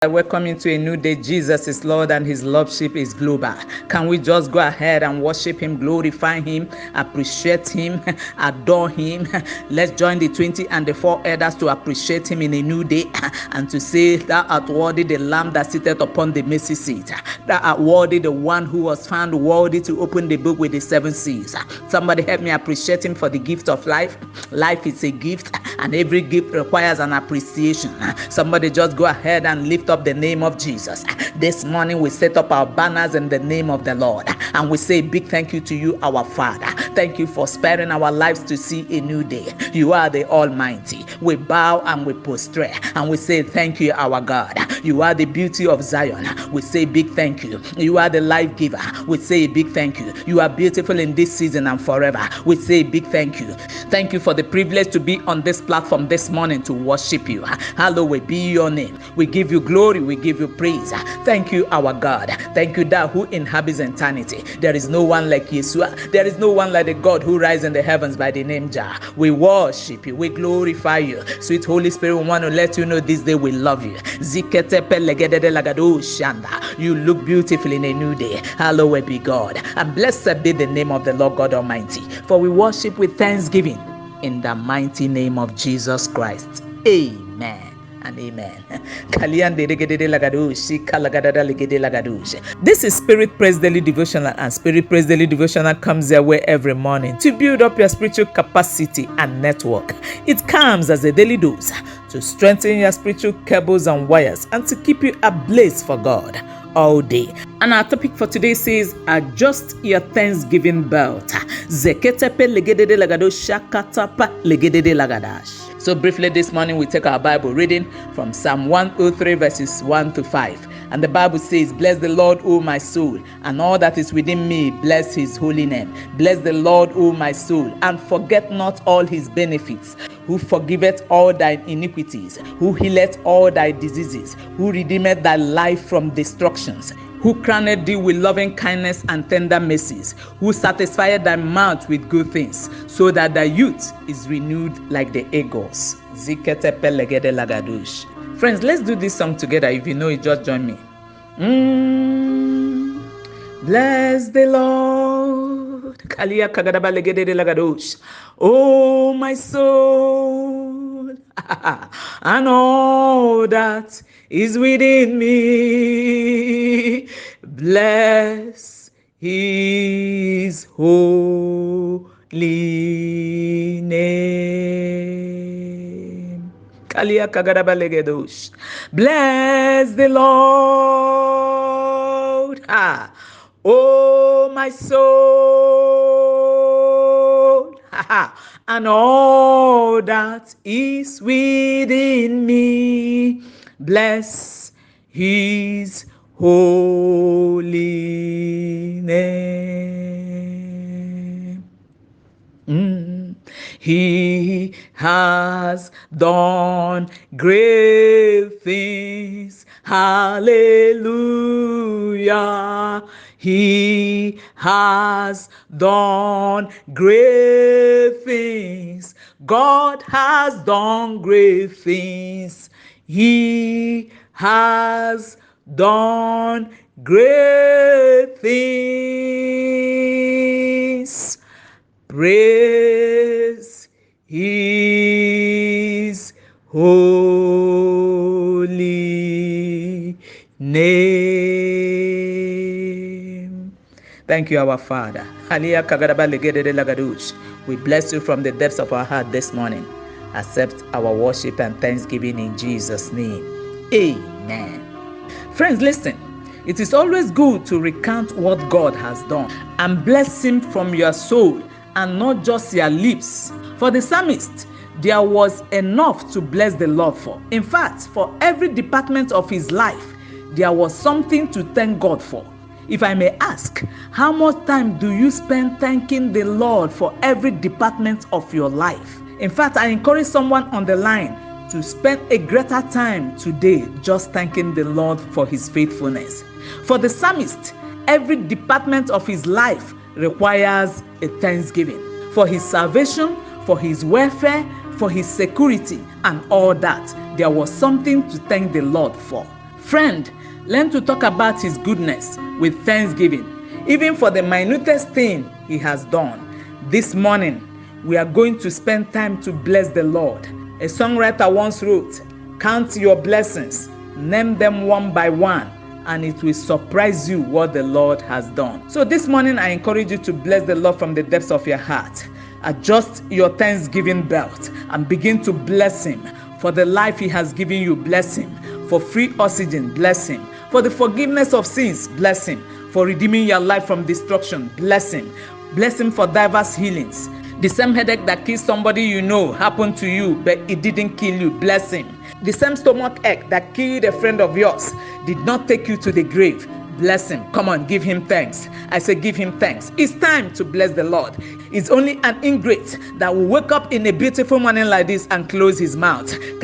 I welcome you to a new day. Jesus is Lord and his lordship is global. Can we just go ahead and worship him, glorify him, appreciate him, adore him? Let's join the 20 and the 4 elders to appreciate him in a new day and to say, thou art worthy the Lamb that sitteth upon the mercy seat. Thou art worthy the one who was found worthy to open the book with the 7 seals. Somebody help me appreciate him for the gift of life. Life is a gift and every gift requires an appreciation. Somebody just go ahead and lift up the name of Jesus. This morning we set up our banners in the name of the Lord and we say big thank you to you, our Father. Thank you for sparing our lives to see a new day. You are the Almighty. We bow and we prostrate and we say thank you, our God. You are the beauty of Zion. We say big thank you. You are the life giver. We say big thank you. You are beautiful in this season and forever. We say big thank you. Thank you for the privilege to be on this platform this morning to worship you. Hallowed be your name. We give you glory. We give you praise. Thank you, our God. Thank you, thou who inhabits eternity. There is no one like Yeshua. There is no one like the God who rises in the heavens by the name Jah. We worship you. We glorify you. Sweet Holy Spirit, we want to let you know this day we love you. You look beautiful in a new day. Hallowed be God. And blessed be the name of the Lord God Almighty. For we worship with thanksgiving in the mighty name of Jesus Christ. Amen and amen. This is Spirit Praise Daily Devotional, and Spirit Praise Daily Devotional comes your way every morning to build up your spiritual capacity and network. It comes as a daily dose to strengthen your spiritual cables and wires and to keep you ablaze for God all day. And our topic for today says, adjust your Thanksgiving belt. So briefly this morning we take our Bible reading from Psalm 103 verses 1 to 5. And the Bible says, bless the Lord, O my soul, and all that is within me, bless his holy name. Bless the Lord, O my soul, and forget not all his benefits, who forgiveth all thine iniquities, who healeth all thy diseases, who redeemeth thy life from destructions, who crowned thee with loving kindness and tender mercies, who satisfied thy mouth with good things, so that thy youth is renewed like the eagles. Friends, let's do this song together. If you know it, just join me. Bless the Lord. Oh, my soul, and all that is within me. Bless his holy name. Bless the Lord. Oh, my soul, and all that is within me. Bless his holy name. He has done great things. Hallelujah. He has done great things. God has done great things. He has done great things. Praise his holy name. Thank you, our Father. We bless you from the depths of our heart this morning. Accept our worship and thanksgiving in Jesus' name. Amen. Friends, listen. It is always good to recount what God has done and bless him from your soul and not just your lips. For the psalmist, there was enough to bless the Lord for. In fact, for every department of his life, there was something to thank God for. If I may ask, how much time do you spend thanking the Lord for every department of your life? In fact, I encourage someone on the line to spend a greater time today just thanking the Lord for his faithfulness. For the psalmist, every department of his life requires a thanksgiving. For his salvation, for his welfare, for his security, and all that, there was something to thank the Lord for. Friend, learn to talk about his goodness with thanksgiving, even for the minutest thing he has done. This morning, we are going to spend time to bless the Lord. A songwriter once wrote, "Count your blessings, name them one by one, and it will surprise you what the Lord has done." So this morning, I encourage you to bless the Lord from the depths of your heart. Adjust your thanksgiving belt and begin to bless him for the life he has given you. Bless him for free oxygen. Bless him for the forgiveness of sins. Bless him for redeeming your life from destruction. Bless him. Bless him for diverse healings. The same headache that killed somebody you know happened to you, but it didn't kill you. Bless him. The same stomach ache that killed a friend of yours did not take you to the grave. Bless him. Come on, give him thanks. I say give him thanks. It's time to bless the Lord. It's only an ingrate that will wake up in a beautiful morning like this and close his mouth. He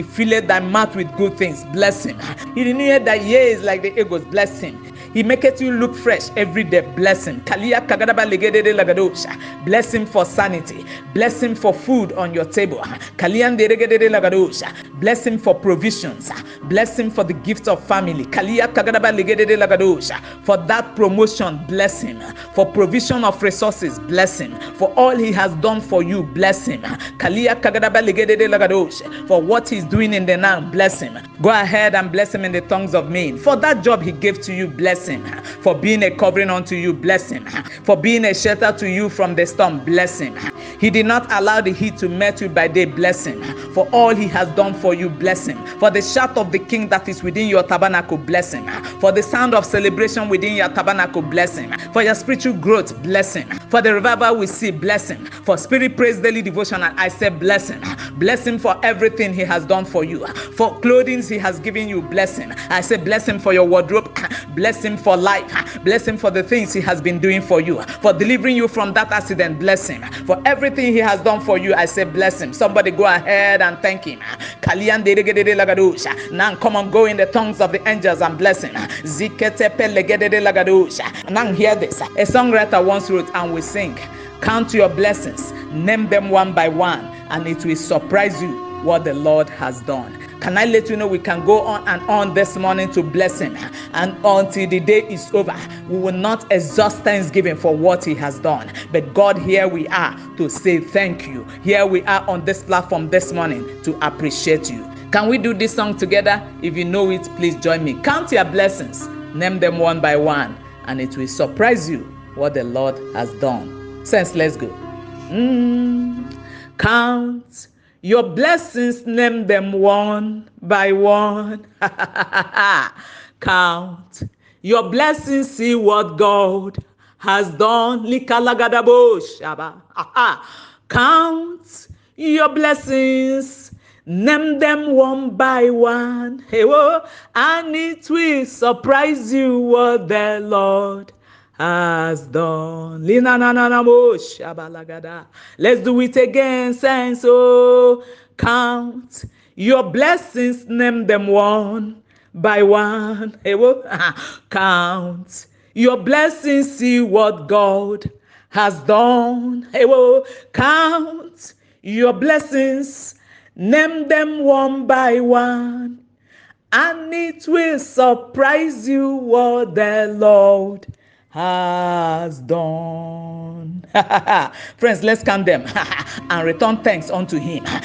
filled thy mouth with good things. Bless him. He renewed thy years like the eagles. Bless him. He maketh you look fresh every day. Bless him. Bless him for sanity. Bless him for food on your table. Bless him for provisions. Bless him for the gift of family. For that promotion, bless him. For provision of resources, bless him. For all he has done for you, bless him. For what he's doing in the now, bless him. Go ahead and bless him in the tongues of men. For that job he gave to you, bless him. For being a covering unto you, bless him. For being a shelter to you from the storm, bless him. He did not allow the heat to melt you by day, bless him. For all he has done for you, bless him. For the shout of the king that is within your tabernacle, bless him. For the sound of celebration within your tabernacle, bless him. For your spiritual growth, bless him. For the revival we see, bless him. For spirit praise daily devotional, I say bless him. Bless him for everything he has done for you. For clothing he has given you, bless him. I say bless him for your wardrobe. Bless him for life. Bless him for the things he has been doing for you. For delivering you from that accident, bless him. For everything he has done for you, I say bless him. Somebody go ahead and thank him. Now come on, go in the tongues of the angels and bless him. Now hear this. A songwriter once wrote, and we sing, "Count your blessings, name them one by one, and it will surprise you what the Lord has done." Can I let you know we can go on and on this morning to bless him, and until the day is over, we will not exhaust thanksgiving for what he has done. But God, here we are to say thank you. Here we are on this platform this morning to appreciate you. Can we do this song together? If you know it, please join me. Count your blessings, name them one by one, and it will surprise you what the Lord has done. Saints, let's go. Count your blessings, name them one by one. Count your blessings, see what God has done. Count your blessings, name them one by one. And it will surprise you what the Lord has done. Let's do it again, saints. So count your blessings, name them one by one. Count your blessings, see what God has done. Count your blessings, name them one by one, and it will surprise you what the Lord has done. Friends, let's count them and return thanks unto him. I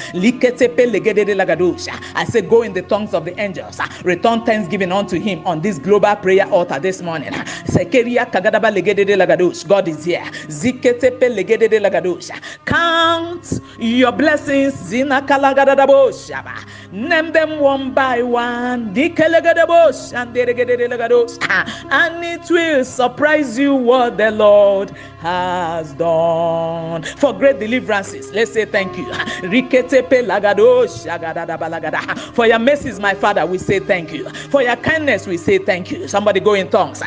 say go in the tongues of the angels, return thanksgiving unto him on this global prayer altar this morning. God is here. Count your blessings, name them one by one, and it will surprise you what the Lord has done. For great deliverances, let's say thank you. For your mercies, my Father, we say thank you. For your kindness, we say thank you. Somebody go in tongues.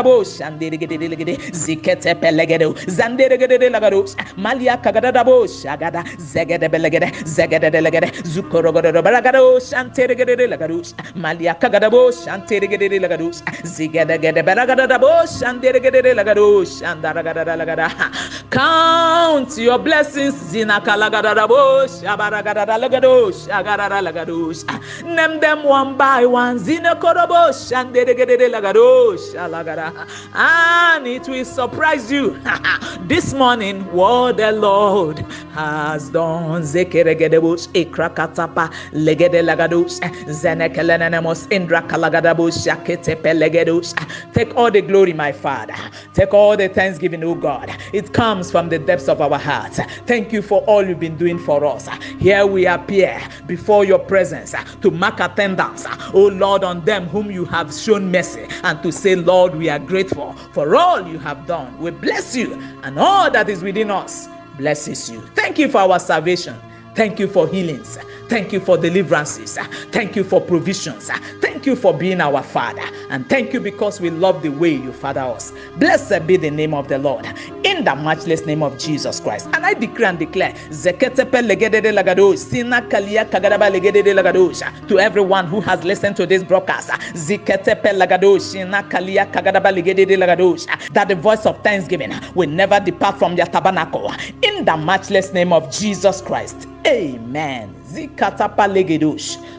kagadabo shanderegede zikete pelegedo zanderegede lagado malia kagadabo shagada zegede belegede zegede delegede zukorogodo balagado shanteregede lagado malia kagadabo shanteregede lagado zigede belagadabo shanderegede lagado shandaragada lagada. Count your blessings zinakalagadabo shabaragada lagado shagara lagado. Name them one by one zinakorobo shanderegede lagado shalagada. And it will surprise you this morning what the Lord has done. Zekeregedebos ekrakatapa legede lagados zenekelenemos indra kalagadabos shaketepe legedos. Take all the glory, my Father. Take all the thanksgiving, oh God. It comes from the depths of our hearts. Thank you for all you've been doing for us. Here we appear before your presence to mark attendance, oh Lord, on them whom you have shown mercy, and to say, Lord, we are grateful for all you have done. We bless you, and all that is within us blesses you. Thank you for our salvation. Thank you for healings. Thank you for deliverances. Thank you for provisions. Thank you for being our Father. And thank you because we love the way you father us. Blessed be the name of the Lord, in the matchless name of Jesus Christ. And I decree and declare, to everyone who has listened to this broadcast, that the voice of thanksgiving will never depart from their tabernacle, in the matchless name of Jesus Christ. Amen.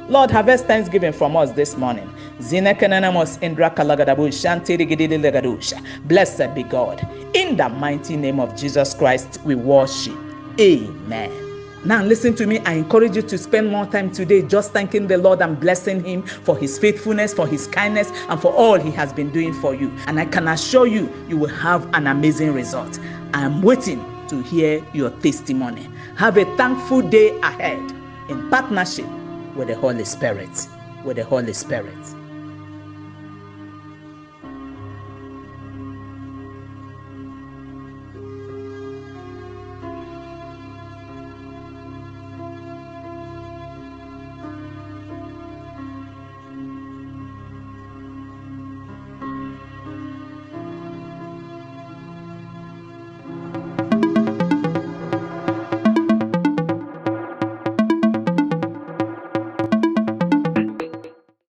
Lord, harvest thanksgiving from us this morning. Blessed be God. In the mighty name of Jesus Christ, we worship. Amen. Now listen to me. I encourage you to spend more time today just thanking the Lord and blessing him for his faithfulness, for his kindness, and for all he has been doing for you. And I can assure you, you will have an amazing result. I am waiting to hear your testimony. Have a thankful day ahead in partnership with the Holy Spirit.